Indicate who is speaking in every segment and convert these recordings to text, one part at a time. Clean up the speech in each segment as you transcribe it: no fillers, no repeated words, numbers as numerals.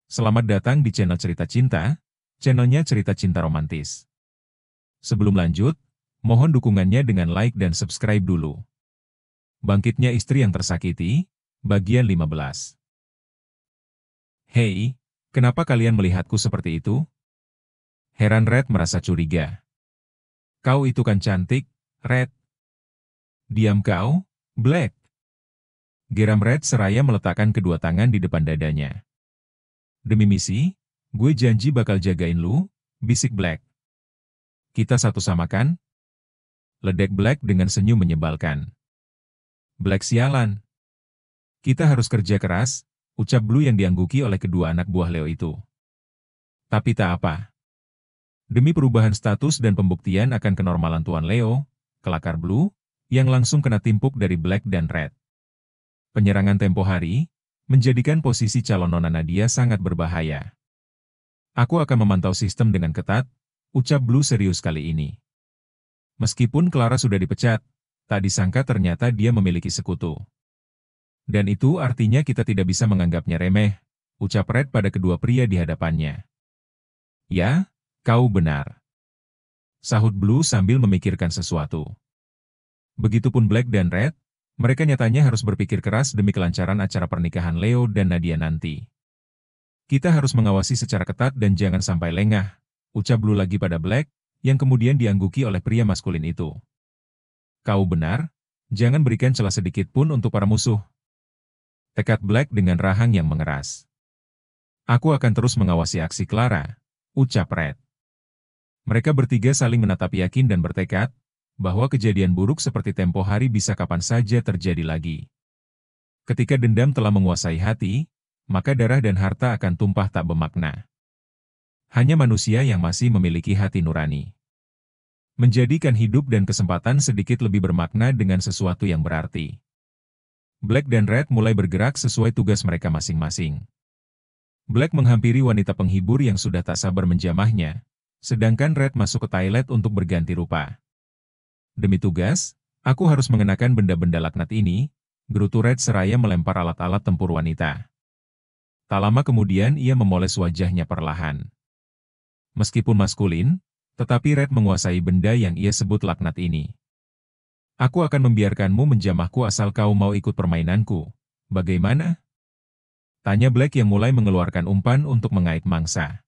Speaker 1: Selamat datang di channel Cerita Cinta, channelnya cerita cinta romantis. Sebelum lanjut, mohon dukungannya dengan like dan subscribe dulu. Bangkitnya istri yang tersakiti, bagian 15. Hei, kenapa kalian melihatku seperti itu? Heran Red merasa curiga. Kau itu kan cantik, Red. Diam kau, Black. Geram Red seraya meletakkan kedua tangan di depan dadanya. Demi misi, gue janji bakal jagain lu, bisik Black. Kita satu sama kan? Ledek Black dengan senyum menyebalkan. Black sialan. Kita harus kerja keras, ucap Blue yang diangguki oleh kedua anak buah Leo itu. Tapi tak apa. Demi perubahan status dan pembuktian akan kenormalan Tuan Leo, kelakar Blue, yang langsung kena timpuk dari Black dan Red. Penyerangan tempo hari, menjadikan posisi calon Nona Nadia sangat berbahaya. Aku akan memantau sistem dengan ketat, ucap Blue serius kali ini. Meskipun Clara sudah dipecat, tak disangka ternyata dia memiliki sekutu. Dan itu artinya kita tidak bisa menganggapnya remeh, ucap Red pada kedua pria di hadapannya. Ya, kau benar. Sahut Blue sambil memikirkan sesuatu. Begitupun Black dan Red, mereka nyatanya harus berpikir keras demi kelancaran acara pernikahan Leo dan Nadia nanti. Kita harus mengawasi secara ketat dan jangan sampai lengah, ucap Blue lagi pada Black, yang kemudian diangguki oleh pria maskulin itu. Kau benar, jangan berikan celah sedikit pun untuk para musuh. Tekad Black dengan rahang yang mengeras. Aku akan terus mengawasi aksi Clara, ucap Red. Mereka bertiga saling menatap yakin dan bertekad, bahwa kejadian buruk seperti tempo hari bisa kapan saja terjadi lagi. Ketika dendam telah menguasai hati, maka darah dan harta akan tumpah tak bermakna. Hanya manusia yang masih memiliki hati nurani. Menjadikan hidup dan kesempatan sedikit lebih bermakna dengan sesuatu yang berarti. Black dan Red mulai bergerak sesuai tugas mereka masing-masing. Black menghampiri wanita penghibur yang sudah tak sabar menjamahnya, sedangkan Red masuk ke toilet untuk berganti rupa. Demi tugas, aku harus mengenakan benda-benda laknat ini, gerutu Red seraya melempar alat-alat tempur wanita. Tak lama kemudian ia memoles wajahnya perlahan. Meskipun maskulin, tetapi Red menguasai benda yang ia sebut laknat ini. Aku akan membiarkanmu menjamahku asal kau mau ikut permainanku. Bagaimana? Tanya Black yang mulai mengeluarkan umpan untuk mengait mangsa.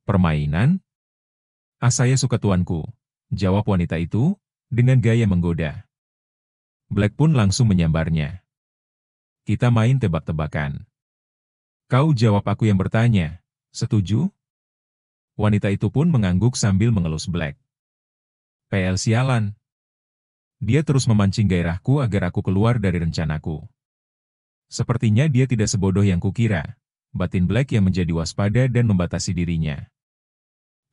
Speaker 1: Permainan? Saya suka tuanku, jawab wanita itu, dengan gaya menggoda. Black pun langsung menyambarnya. Kita main tebak-tebakan. Kau jawab aku yang bertanya, setuju? Wanita itu pun mengangguk sambil mengelus Black. PL sialan. Dia terus memancing gairahku agar aku keluar dari rencanaku. Sepertinya dia tidak sebodoh yang kukira, batin Black yang menjadi waspada dan membatasi dirinya.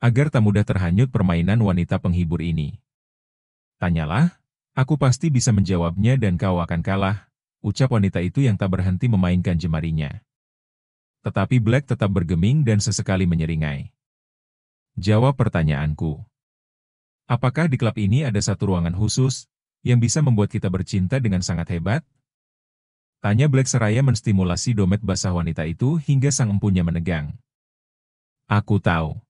Speaker 1: Agar tak mudah terhanyut permainan wanita penghibur ini. Tanyalah, aku pasti bisa menjawabnya dan kau akan kalah, ucap wanita itu yang tak berhenti memainkan jemarinya. Tetapi Black tetap bergeming dan sesekali menyeringai. Jawab pertanyaanku. Apakah di klub ini ada satu ruangan khusus, yang bisa membuat kita bercinta dengan sangat hebat? Tanya Black seraya menstimulasi domet basah wanita itu hingga sang empunya menegang. Aku tahu.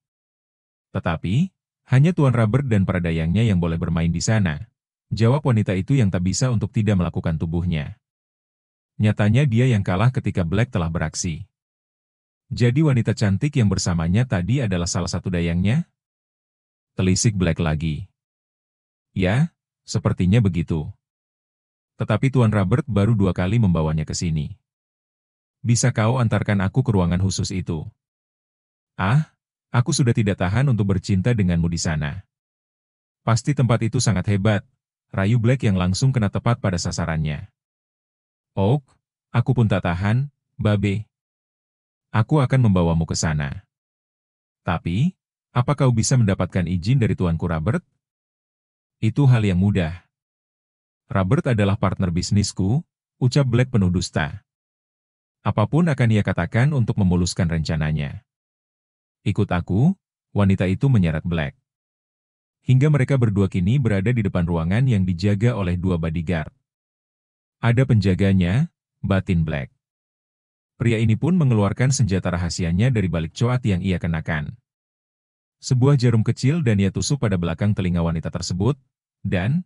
Speaker 1: Tetapi, hanya Tuan Robert dan para dayangnya yang boleh bermain di sana, jawab wanita itu yang tak bisa untuk tidak melakukan tubuhnya. Nyatanya dia yang kalah ketika Black telah beraksi. Jadi wanita cantik yang bersamanya tadi adalah salah satu dayangnya? Telisik Black lagi. Ya, sepertinya begitu. Tetapi Tuan Robert baru 2 kali membawanya ke sini. Bisa kau antarkan aku ke ruangan khusus itu? Ah, aku sudah tidak tahan untuk bercinta denganmu di sana. Pasti tempat itu sangat hebat, rayu Black yang langsung kena tepat pada sasarannya. Oh, aku pun tak tahan, Babe. Aku akan membawamu ke sana. Tapi, apa kau bisa mendapatkan izin dari Tuanku Robert? Itu hal yang mudah. Robert adalah partner bisnisku, ucap Black penuh dusta. Apapun akan ia katakan untuk memuluskan rencananya. Ikut aku, wanita itu menyeret Black. Hingga mereka berdua kini berada di depan ruangan yang dijaga oleh 2 bodyguard. Ada penjaganya, batin Black. Pria ini pun mengeluarkan senjata rahasianya dari balik coat yang ia kenakan. Sebuah jarum kecil dan ia tusuk pada belakang telinga wanita tersebut, dan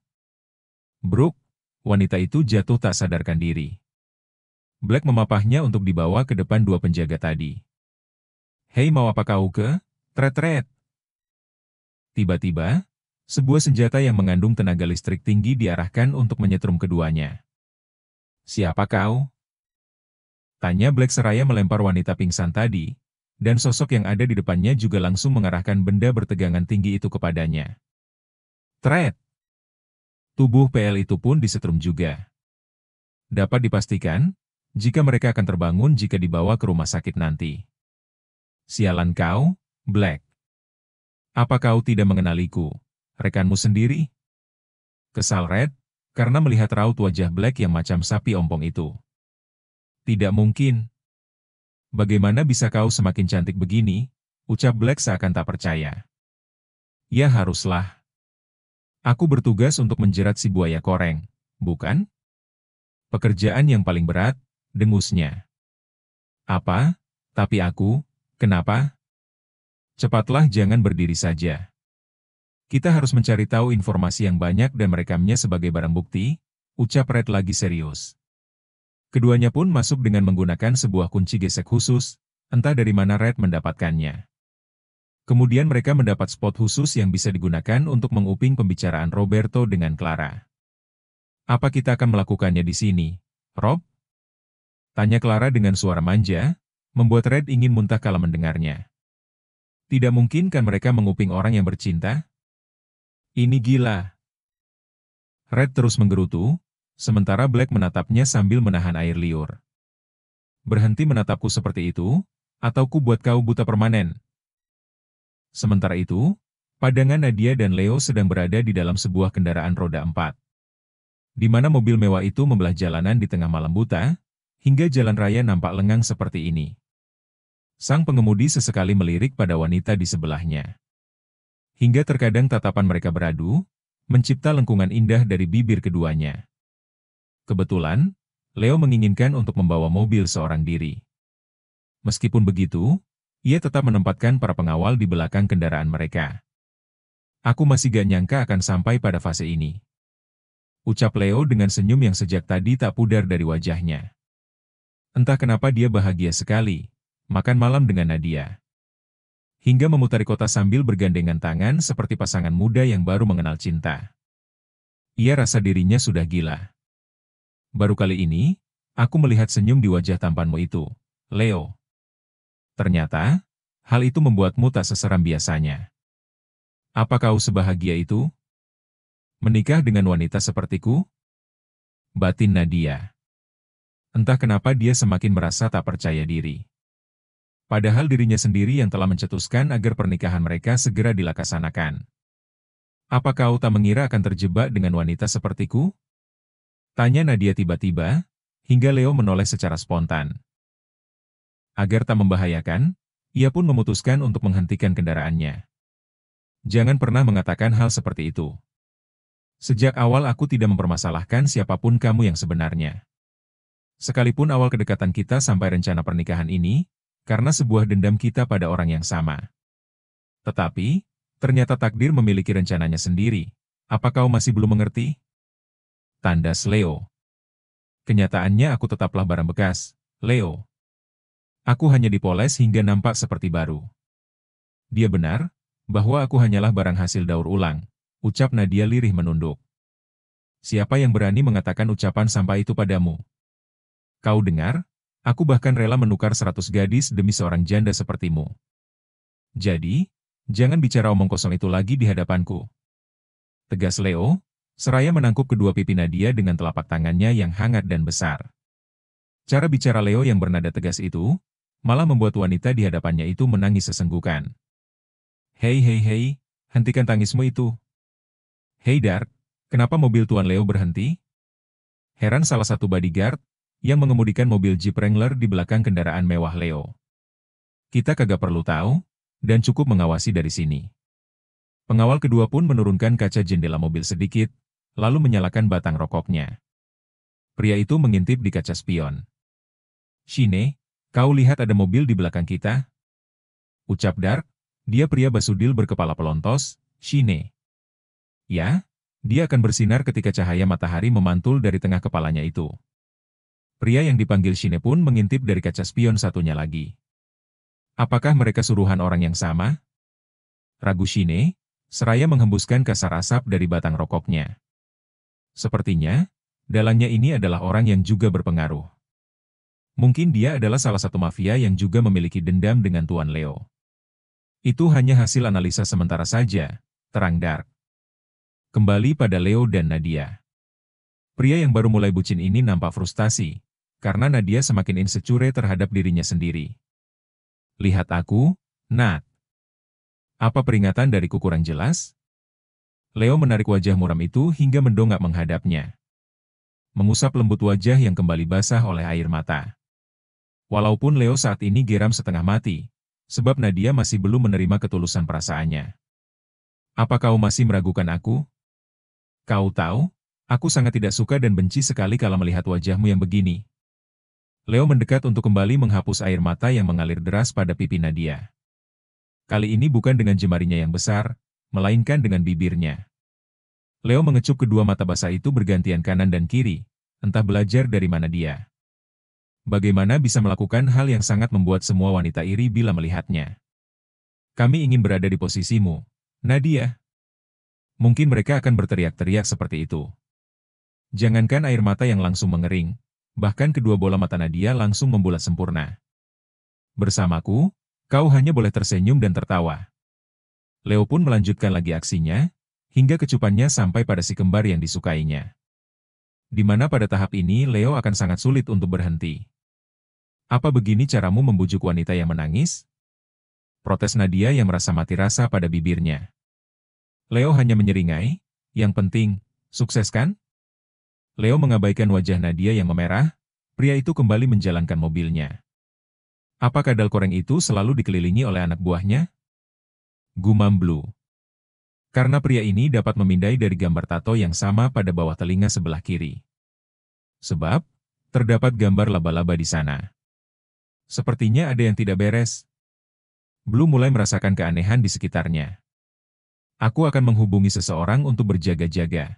Speaker 1: bruk, wanita itu jatuh tak sadarkan diri. Black memapahnya untuk dibawa ke depan dua penjaga tadi. "Hei, mau apa kau ke? Tret-tret." Tiba-tiba, sebuah senjata yang mengandung tenaga listrik tinggi diarahkan untuk menyetrum keduanya. "Siapa kau?" tanya Black seraya melempar wanita pingsan tadi, dan sosok yang ada di depannya juga langsung mengarahkan benda bertegangan tinggi itu kepadanya. Tret! Tubuh PL itu pun disetrum juga. Dapat dipastikan, jika mereka akan terbangun jika dibawa ke rumah sakit nanti. "Sialan kau, Black. Apa kau tidak mengenaliku, rekanmu sendiri?" Kesal Red, karena melihat raut wajah Black yang macam sapi ompong itu. "Tidak mungkin. Bagaimana bisa kau semakin cantik begini?" ucap Black seakan tak percaya. "Ya haruslah. Aku bertugas untuk menjerat si buaya koreng, bukan? Pekerjaan yang paling berat," dengusnya. "Apa? Tapi aku, kenapa? Cepatlah, jangan berdiri saja. Kita harus mencari tahu informasi yang banyak dan merekamnya sebagai barang bukti," ucap Red lagi serius. Keduanya pun masuk dengan menggunakan sebuah kunci gesek khusus, entah dari mana Red mendapatkannya. Kemudian mereka mendapat spot khusus yang bisa digunakan untuk menguping pembicaraan Roberto dengan Clara. "Apa kita akan melakukannya di sini, Rob?" tanya Clara dengan suara manja, membuat Red ingin muntah kala mendengarnya. Tidak mungkin kan mereka menguping orang yang bercinta? Ini gila. Red terus menggerutu, sementara Black menatapnya sambil menahan air liur. "Berhenti menatapku seperti itu, atau ku buat kau buta permanen." Sementara itu, pandangan Nadia dan Leo sedang berada di dalam sebuah kendaraan roda 4. Di mana mobil mewah itu membelah jalanan di tengah malam buta, hingga jalan raya nampak lengang seperti ini. Sang pengemudi sesekali melirik pada wanita di sebelahnya. Hingga terkadang tatapan mereka beradu, mencipta lengkungan indah dari bibir keduanya. Kebetulan, Leo menginginkan untuk membawa mobil seorang diri. Meskipun begitu, ia tetap menempatkan para pengawal di belakang kendaraan mereka. "Aku masih gak nyangka akan sampai pada fase ini," ucap Leo dengan senyum yang sejak tadi tak pudar dari wajahnya. Entah kenapa dia bahagia sekali, makan malam dengan Nadia. Hingga memutari kota sambil bergandengan tangan seperti pasangan muda yang baru mengenal cinta. Ia rasa dirinya sudah gila. "Baru kali ini, aku melihat senyum di wajah tampanmu itu, Leo. Ternyata, hal itu membuatmu tak seseram biasanya. Apa kau sebahagia itu? Menikah dengan wanita sepertiku?" batin Nadia. Entah kenapa dia semakin merasa tak percaya diri. Padahal dirinya sendiri yang telah mencetuskan agar pernikahan mereka segera dilaksanakan. "Apa kau tak mengira akan terjebak dengan wanita sepertiku?" tanya Nadia tiba-tiba, hingga Leo menoleh secara spontan. Agar tak membahayakan, ia pun memutuskan untuk menghentikan kendaraannya. "Jangan pernah mengatakan hal seperti itu. Sejak awal aku tidak mempermasalahkan siapapun kamu yang sebenarnya. Sekalipun awal kedekatan kita sampai rencana pernikahan ini, karena sebuah dendam kita pada orang yang sama. Tetapi, ternyata takdir memiliki rencananya sendiri. Apa kau masih belum mengerti?" Tandas Leo. "Kenyataannya aku tetaplah barang bekas, Leo. Aku hanya dipoles hingga nampak seperti baru." "Dia benar, bahwa aku hanyalah barang hasil daur ulang," ucap Nadia lirih menunduk. "Siapa yang berani mengatakan ucapan sampah itu padamu? Kau dengar? Aku bahkan rela menukar 100 gadis demi seorang janda sepertimu. Jadi, jangan bicara omong kosong itu lagi di hadapanku," tegas Leo, seraya menangkup kedua pipi Nadia dengan telapak tangannya yang hangat dan besar. Cara bicara Leo yang bernada tegas itu, malah membuat wanita di hadapannya itu menangis sesenggukan. "Hei hei hei, hentikan tangismu itu. Hei Dark, kenapa mobil Tuan Leo berhenti?" heran salah satu bodyguard, yang mengemudikan mobil Jeep Wrangler di belakang kendaraan mewah Leo. "Kita kagak perlu tahu, dan cukup mengawasi dari sini." Pengawal kedua pun menurunkan kaca jendela mobil sedikit, lalu menyalakan batang rokoknya. Pria itu mengintip di kaca spion. "Shine, Kau lihat ada mobil di belakang kita? Ucap Dark, dia pria basudil berkepala pelontos, Shine. Ya, dia akan bersinar ketika cahaya matahari memantul dari tengah kepalanya itu. Pria yang dipanggil Shine pun mengintip dari kaca spion satunya lagi. Apakah mereka suruhan orang yang sama? Ragu Shine, seraya menghembuskan kasar asap dari batang rokoknya. Sepertinya, dalangnya ini adalah orang yang juga berpengaruh. Mungkin dia adalah salah satu mafia yang juga memiliki dendam dengan Tuan Leo. Itu hanya hasil analisa sementara saja, terang Dark. Kembali pada Leo dan Nadia. Pria yang baru mulai bucin ini nampak frustasi, karena Nadia semakin insecure terhadap dirinya sendiri. Lihat aku, Nat. Apa peringatan dariku kurang jelas? Leo menarik wajah muram itu hingga mendongak menghadapnya. Mengusap lembut wajah yang kembali basah oleh air mata. Walaupun Leo saat ini geram setengah mati, sebab Nadia masih belum menerima ketulusan perasaannya. Apa kau masih meragukan aku? Kau tahu, aku sangat tidak suka dan benci sekali kalau melihat wajahmu yang begini. Leo mendekat untuk kembali menghapus air mata yang mengalir deras pada pipi Nadia. Kali ini bukan dengan jemarinya yang besar, melainkan dengan bibirnya. Leo mengecup kedua mata basah itu bergantian kanan dan kiri, entah belajar dari mana dia. Bagaimana bisa melakukan hal yang sangat membuat semua wanita iri bila melihatnya? Kami ingin berada di posisimu, Nadia. Mungkin mereka akan berteriak-teriak seperti itu. Jangankan air mata yang langsung mengering, bahkan kedua bola mata Nadia langsung membulat sempurna. Bersamaku, kau hanya boleh tersenyum dan tertawa. Leo pun melanjutkan lagi aksinya, hingga kecupannya sampai pada si kembar yang disukainya. Di mana pada tahap ini Leo akan sangat sulit untuk berhenti. Apa begini caramu membujuk wanita yang menangis? Protes Nadia yang merasa mati rasa pada bibirnya. Leo hanya menyeringai, yang penting, sukses kan? Leo mengabaikan wajah Nadia yang memerah, pria itu kembali menjalankan mobilnya. Apa kadal koreng itu selalu dikelilingi oleh anak buahnya? Gumam Blue. Karena pria ini dapat memindai dari gambar tato yang sama pada bawah telinga sebelah kiri. Sebab, terdapat gambar laba-laba di sana. Sepertinya ada yang tidak beres. Blue mulai merasakan keanehan di sekitarnya. Aku akan menghubungi seseorang untuk berjaga-jaga.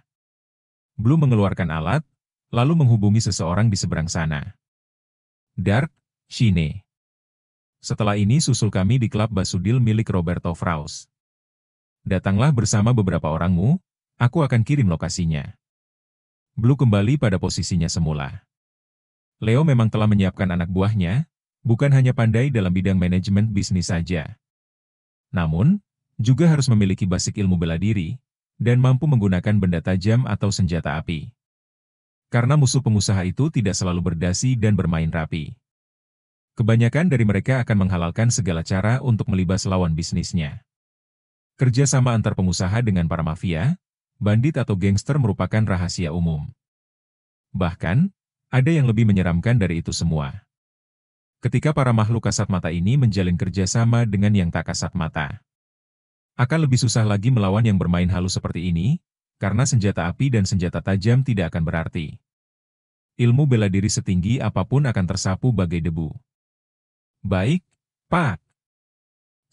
Speaker 1: Blue mengeluarkan alat, lalu menghubungi seseorang di seberang sana. Dark, Shine. Setelah ini susul kami di klub basudil milik Roberto Fraus. Datanglah bersama beberapa orangmu, aku akan kirim lokasinya. Blue kembali pada posisinya semula. Leo memang telah menyiapkan anak buahnya, bukan hanya pandai dalam bidang manajemen bisnis saja. Namun, juga harus memiliki basic ilmu bela diri, dan mampu menggunakan benda tajam atau senjata api. Karena musuh pengusaha itu tidak selalu berdasi dan bermain rapi. Kebanyakan dari mereka akan menghalalkan segala cara untuk melibas lawan bisnisnya. Kerjasama antar pengusaha dengan para mafia, bandit atau gangster merupakan rahasia umum. Bahkan, ada yang lebih menyeramkan dari itu semua. Ketika para makhluk kasat mata ini menjalin kerjasama dengan yang tak kasat mata. Akan lebih susah lagi melawan yang bermain halus seperti ini, karena senjata api dan senjata tajam tidak akan berarti. Ilmu bela diri setinggi apapun akan tersapu bagai debu. Baik, Pak.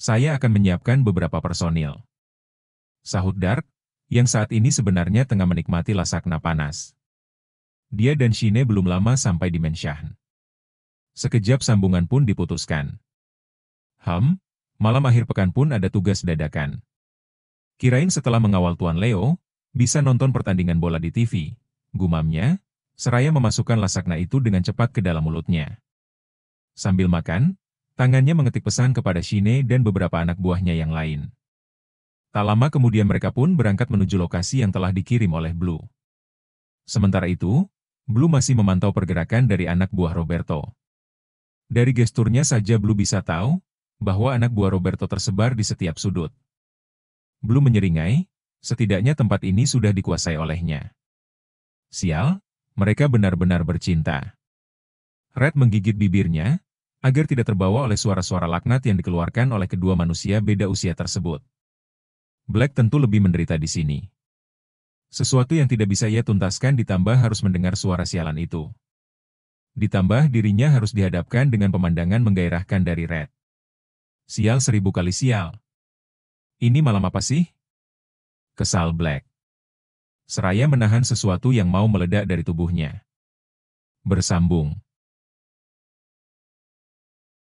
Speaker 1: Saya akan menyiapkan beberapa personil. Sahut Dark, yang saat ini sebenarnya tengah menikmati lasakna panas. Dia dan Shine belum lama sampai di Menshan. Sekejap sambungan pun diputuskan. Malam akhir pekan pun ada tugas dadakan. Kirain setelah mengawal Tuan Leo, bisa nonton pertandingan bola di TV, gumamnya, seraya memasukkan lasakna itu dengan cepat ke dalam mulutnya. Sambil makan, tangannya mengetik pesan kepada Shine dan beberapa anak buahnya yang lain. Tak lama kemudian mereka pun berangkat menuju lokasi yang telah dikirim oleh Blue. Sementara itu, Blue masih memantau pergerakan dari anak buah Roberto. Dari gesturnya saja Blue bisa tahu bahwa anak buah Roberto tersebar di setiap sudut. Blue menyeringai, setidaknya tempat ini sudah dikuasai olehnya. Sial, mereka benar-benar bercinta. Red menggigit bibirnya, agar tidak terbawa oleh suara-suara laknat yang dikeluarkan oleh kedua manusia beda usia tersebut. Black tentu lebih menderita di sini. Sesuatu yang tidak bisa ia tuntaskan ditambah harus mendengar suara sialan itu. Ditambah dirinya harus dihadapkan dengan pemandangan menggairahkan dari Red. Sial 1000 kali sial. Ini malam apa sih? Kesal Black. Seraya menahan sesuatu yang mau meledak dari tubuhnya. Bersambung.